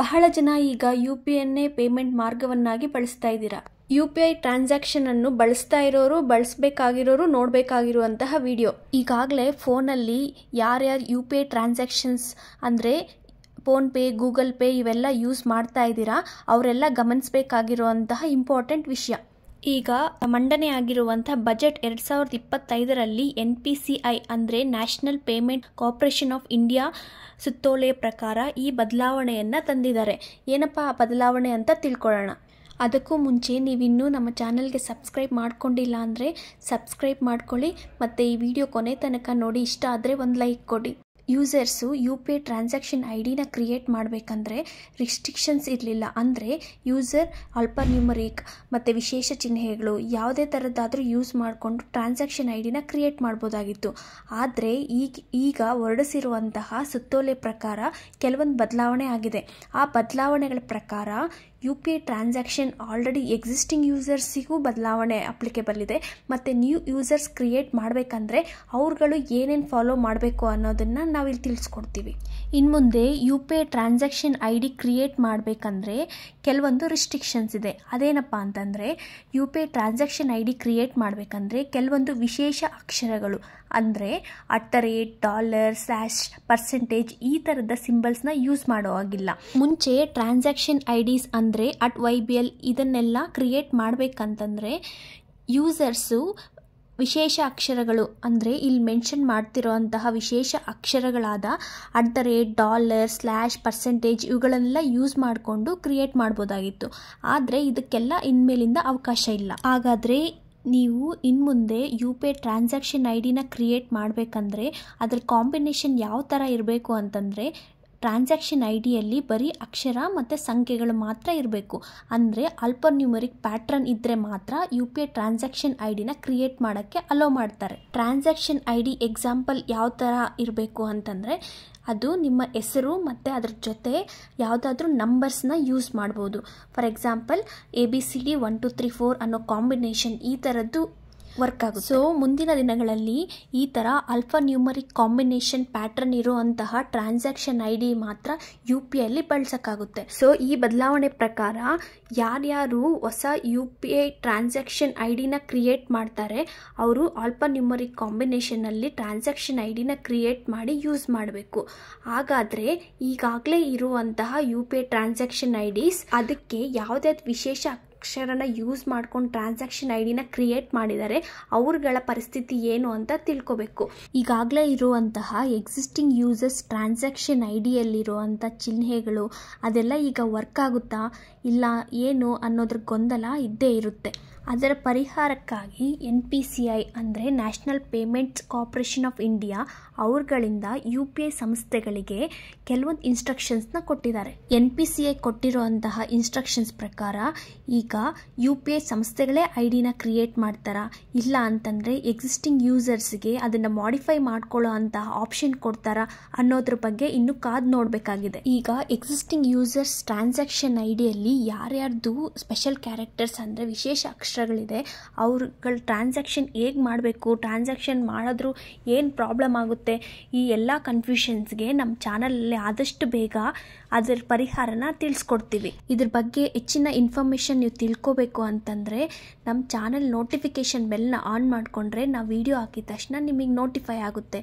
ಬಹಳ ಜನ ಈಗ UPIನೇ ಪೇಮೆಂಟ್ ಮಾರ್ಗವನ್ನಾಗಿ ಬಳಸ್ತಾ ಇದ್ದೀರಾ. UPI ಟ್ರಾನ್ಸಾಕ್ಷನ್ ಅನ್ನು ಬಳಸ್ತಾ ಇರೋರು, ಬಳಸಬೇಕಾಗಿರೋರು ನೋಡಬೇಕಾಗಿರುವಂತಹ ವಿಡಿಯೋ. ಈಗಾಗಲೇ ಫೋನಲ್ಲಿ ಯಾರ್ಯಾರು UPI ಟ್ರಾನ್ಸಾಕ್ಷನ್ಸ್ ಅಂದರೆ ಫೋನ್ಪೇ, ಗೂಗಲ್ ಪೇ ಇವೆಲ್ಲ ಯೂಸ್ ಮಾಡ್ತಾ ಇದ್ದೀರಾ ಅವರೆಲ್ಲ ಗಮನಿಸಬೇಕಾಗಿರುವಂತಹ ಇಂಪಾರ್ಟೆಂಟ್ ವಿಷಯ. ಈಗ ಮಂಡನೆ ಆಗಿರುವಂತಹ ಬಜೆಟ್ 2025ರಲ್ಲಿ NPCI ಅಂದರೆ national payment corporation of India ಸುತ್ತೋಲೆಯ ಪ್ರಕಾರ ಈ ಬದಲಾವಣೆಯನ್ನು ತಂದಿದ್ದಾರೆ. ಏನಪ್ಪ ಆ ಬದಲಾವಣೆ ಅಂತ ತಿಳ್ಕೊಳ್ಳೋಣ. ಅದಕ್ಕೂ ಮುಂಚೆ ನೀವಿನ್ನೂ ನಮ್ಮ ಚಾನಲ್ಗೆ ಸಬ್ಸ್ಕ್ರೈಬ್ ಮಾಡ್ಕೊಂಡಿಲ್ಲ ಅಂದರೆ ಸಬ್ಸ್ಕ್ರೈಬ್ ಮಾಡ್ಕೊಳ್ಳಿ ಮತ್ತು ಈ ವಿಡಿಯೋ ಕೊನೆ ತನಕ ನೋಡಿ. ಇಷ್ಟ ಆದರೆ ಒಂದು ಲೈಕ್ ಕೊಡಿ. ಯೂಸರ್ಸು UPI ಟ್ರಾನ್ಸಾಕ್ಷನ್ ಐಡಿನ ಕ್ರಿಯೇಟ್ ಮಾಡಬೇಕಂದ್ರೆ ರಿಸ್ಟ್ರಿಕ್ಷನ್ಸ್ ಇರಲಿಲ್ಲ. ಅಂದರೆ ಯೂಸರ್ ಅಲ್ಪನ್ಯೂಮರಿಕ್ ಮತ್ತು ವಿಶೇಷ ಚಿಹ್ನೆಗಳು ಯಾವುದೇ ಥರದ್ದಾದರೂ ಯೂಸ್ ಮಾಡಿಕೊಂಡು ಟ್ರಾನ್ಸಾಕ್ಷನ್ ಐಡಿನ ಕ್ರಿಯೇಟ್ ಮಾಡ್ಬೋದಾಗಿತ್ತು. ಆದರೆ ಈಗ ಹೊರಡಿಸಿರುವಂತಹ ಸುತ್ತೋಲೆ ಪ್ರಕಾರ ಕೆಲವೊಂದು ಬದಲಾವಣೆ ಆಗಿದೆ. ಆ ಬದಲಾವಣೆಗಳ ಪ್ರಕಾರ UPI ಟ್ರಾನ್ಸಾಕ್ಷನ್ ಆಲ್ರೆಡಿ ಎಕ್ಸಿಸ್ಟಿಂಗ್ ಯೂಸರ್ಸಿಗೂ ಬದಲಾವಣೆ ಅಪ್ಲಿಕೇಬಲ್ ಇದೆ. ಮತ್ತು ನ್ಯೂ ಯೂಸರ್ಸ್ ಕ್ರಿಯೇಟ್ ಮಾಡಬೇಕಂದ್ರೆ ಅವ್ರುಗಳು ಏನೇನು ಫಾಲೋ ಮಾಡಬೇಕು ಅನ್ನೋದನ್ನು ನಾವಿಲ್ಲಿ ತಿಳಿಸ್ಕೊಡ್ತೀವಿ. ಇನ್ನು ಮುಂದೆ UPI ಟ್ರಾನ್ಸಾಕ್ಷನ್ ID ಕ್ರಿಯೇಟ್ ಮಾಡಬೇಕಂದ್ರೆ ಕೆಲವೊಂದು ರಿಸ್ಟ್ರಿಕ್ಷನ್ಸ್ ಇದೆ. ಅದೇನಪ್ಪ ಅಂತಂದರೆ UPI ಟ್ರಾನ್ಸಾಕ್ಷನ್ ID ಕ್ರಿಯೇಟ್ ಮಾಡಬೇಕಂದ್ರೆ ಕೆಲವೊಂದು ವಿಶೇಷ ಅಕ್ಷರಗಳು ಅಂದರೆ $, % ಈ ಥರದ ಸಿಂಬಲ್ಸ್ನ ಯೂಸ್ ಮಾಡೋ ಹಾಗಿಲ್ಲ. ಮುಂಚೆ ಟ್ರಾನ್ಸಾಕ್ಷನ್ IDs ಅಂದರೆ @YBL ಇದನ್ನೆಲ್ಲ ಕ್ರಿಯೇಟ್ ಮಾಡಬೇಕಂತಂದರೆ ಯೂಸರ್ಸು ವಿಶೇಷ ಅಕ್ಷರಗಳು ಅಂದರೆ ಇಲ್ಲಿ ಮೆನ್ಷನ್ ಮಾಡ್ತಿರೋಂತಹ ವಿಶೇಷ ಅಕ್ಷರಗಳಾದ $, $, % ಇವುಗಳನ್ನೆಲ್ಲ ಯೂಸ್ ಮಾಡಿಕೊಂಡು ಕ್ರಿಯೇಟ್ ಮಾಡ್ಬೋದಾಗಿತ್ತು. ಆದರೆ ಇದಕ್ಕೆಲ್ಲ ಇನ್ಮೇಲಿಂದ ಅವಕಾಶ ಇಲ್ಲ. ಹಾಗಾದರೆ ನೀವು ಇನ್ಮುಂದೆ UPI ಟ್ರಾನ್ಸಾಕ್ಷನ್ ಐಡಿನ ಕ್ರಿಯೇಟ್ ಮಾಡಬೇಕಂದ್ರೆ ಅದರ ಕಾಂಬಿನೇಷನ್ ಯಾವ ಥರ ಇರಬೇಕು ಅಂತಂದರೆ ಟ್ರಾನ್ಸಾಕ್ಷನ್ ಐಡಿಯಲ್ಲಿ ಬರೀ ಅಕ್ಷರ ಮತ್ತು ಸಂಖ್ಯೆಗಳು ಮಾತ್ರ ಇರಬೇಕು. ಅಂದರೆ ಅಲ್ಪನ್ಯೂಮರಿಕ್ ಪ್ಯಾಟ್ರನ್ ಇದ್ದರೆ ಮಾತ್ರ UPI ಟ್ರಾನ್ಸಾಕ್ಷನ್ ಐಡಿನ ಕ್ರಿಯೇಟ್ ಮಾಡೋಕ್ಕೆ ಅಲೋ ಮಾಡ್ತಾರೆ. ಟ್ರಾನ್ಸಾಕ್ಷನ್ ID ಎಕ್ಸಾಂಪಲ್ ಯಾವ ಥರ ಇರಬೇಕು ಅಂತಂದರೆ ಅದು ನಿಮ್ಮ ಹೆಸರು ಮತ್ತು ಅದ್ರ ಜೊತೆ ಯಾವುದಾದ್ರೂ ನಂಬರ್ಸ್ನ ಯೂಸ್ ಮಾಡ್ಬೋದು. ಫಾರ್ ಎಕ್ಸಾಂಪಲ್ ABCD 1 2 3 4 ಅನ್ನೋ ಕಾಂಬಿನೇಷನ್ ಈ ಥರದ್ದು ವರ್ಕ್ ಆಗುತ್ತೆ. ಸೊ ಮುಂದಿನ ದಿನಗಳಲ್ಲಿ ಈ ಥರ ಅಲ್ಫಾನ್ಯೂಮರಿಕ್ ಕಾಂಬಿನೇಷನ್ ಪ್ಯಾಟ್ರನ್ ಇರುವಂತಹ ಟ್ರಾನ್ಸಾಕ್ಷನ್ ID ಮಾತ್ರ UPIಯಲ್ಲಿ ಬಳಸೋಕ್ಕಾಗುತ್ತೆ. ಸೊ ಈ ಬದಲಾವಣೆ ಪ್ರಕಾರ ಯಾರ್ಯಾರು ಹೊಸ UPI ಟ್ರಾನ್ಸಾಕ್ಷನ್ ಐಡಿನ ಕ್ರಿಯೇಟ್ ಮಾಡ್ತಾರೆ ಅವರು ಅಲ್ಫಾನ್ಯೂಮರಿಕ್ ಕಾಂಬಿನೇಷನಲ್ಲಿ ಟ್ರಾನ್ಸಾಕ್ಷನ್ ಐಡಿನ ಕ್ರಿಯೇಟ್ ಮಾಡಿ ಯೂಸ್ ಮಾಡಬೇಕು. ಹಾಗಾದರೆ ಈಗಾಗಲೇ ಇರುವಂತಹ UPI ಟ್ರಾನ್ಸಾಕ್ಷನ್ IDs ಅದಕ್ಕೆ ಯಾವುದೇ ವಿಶೇಷ ಅಕ್ಷರನ ಯೂಸ್ ಮಾಡ್ಕೊಂಡು ಟ್ರಾನ್ಸಾಕ್ಷನ್ ಐಡಿನ ಕ್ರಿಯೇಟ್ ಮಾಡಿದರೆ ಅವ್ರಗಳ ಪರಿಸ್ಥಿತಿ ಏನು ಅಂತ ತಿಳ್ಕೋಬೇಕು. ಈಗಾಗಲೇ ಇರುವಂತಹ ಎಕ್ಸಿಸ್ಟಿಂಗ್ ಯೂಸರ್ಸ್ ಟ್ರಾನ್ಸಾಕ್ಷನ್ ಐಡಿಯಲ್ಲಿರುವಂಥ ಚಿಹ್ನೆಗಳು ಅದೆಲ್ಲ ಈಗ ವರ್ಕ್ ಆಗುತ್ತಾ ಇಲ್ಲ ಏನು ಅನ್ನೋದ್ರ ಗೊಂದಲ ಇದ್ದೇ ಇರುತ್ತೆ. ಅದರ ಪರಿಹಾರಕ್ಕಾಗಿ NPCI ಅಂದರೆ national payments corporation of India ಅವ್ರಗಳಿಂದ UPI ಸಂಸ್ಥೆಗಳಿಗೆ ಕೆಲವೊಂದು ಇನ್ಸ್ಟ್ರಕ್ಷನ್ಸ್ನ ಕೊಟ್ಟಿದ್ದಾರೆ. NPCI ಕೊಟ್ಟಿರುವಂತಹ ಇನ್ಸ್ಟ್ರಕ್ಷನ್ಸ್ ಪ್ರಕಾರ ಈಗ UPI ಸಂಸ್ಥೆಗಳೇ ಐಡಿನ ಕ್ರಿಯೇಟ್ ಮಾಡ್ತಾರಾ ಇಲ್ಲ ಅಂತಂದರೆ ಎಕ್ಸಿಸ್ಟಿಂಗ್ ಯೂಸರ್ಸ್ಗೆ ಅದನ್ನು ಮಾಡಿಫೈ ಮಾಡ್ಕೊಳ್ಳೋ ಅಂತಹ ಆಪ್ಷನ್ ಕೊಡ್ತಾರಾ ಅನ್ನೋದ್ರ ಬಗ್ಗೆ ಇನ್ನೂ ಕಾದು ನೋಡಬೇಕಾಗಿದೆ. ಈಗ ಎಕ್ಸಿಸ್ಟಿಂಗ್ ಯೂಸರ್ಸ್ ಟ್ರಾನ್ಸಾಕ್ಷನ್ ಐಡಿಯಲ್ಲಿ ಯಾರ್ಯಾರ್ದು ಸ್ಪೆಷಲ್ ಕ್ಯಾರೆಕ್ಟರ್ಸ್ ಅಂದರೆ ವಿಶೇಷ ಅಕ್ಷರಗಳಿದೆ ಅವ್ರಗಳ ಟ್ರಾನ್ಸಾಕ್ಷನ್ ಹೇಗೆ ಮಾಡಬೇಕು, ಟ್ರಾನ್ಸಾಕ್ಷನ್ ಮಾಡಿದ್ರು ಏನು ಪ್ರಾಬ್ಲಮ್ ಆಗುತ್ತೆ, ಈ ಎಲ್ಲ ಕನ್ಫ್ಯೂಷನ್ಸ್ಗೆ ನಮ್ಮ ಚಾನಲಲ್ಲಿ ಆದಷ್ಟು ಬೇಗ ಅದರ ಪರಿಹಾರನ ತಿಳಿಸ್ಕೊಡ್ತೀವಿ. ಇದ್ರ ಬಗ್ಗೆ ಹೆಚ್ಚಿನ ಇನ್ಫಾರ್ಮೇಷನ್ ನೀವು ತಿಳ್ಕೋಬೇಕು ಅಂತಂದರೆ ನಮ್ಮ ಚಾನಲ್ ನೋಟಿಫಿಕೇಷನ್ ಬೆಲ್ನ ಆನ್ ಮಾಡಿಕೊಂಡ್ರೆ ನಾವು ವಿಡಿಯೋ ಹಾಕಿದ ತಕ್ಷಣ ನಿಮಗೆ ನೋಟಿಫೈ ಆಗುತ್ತೆ.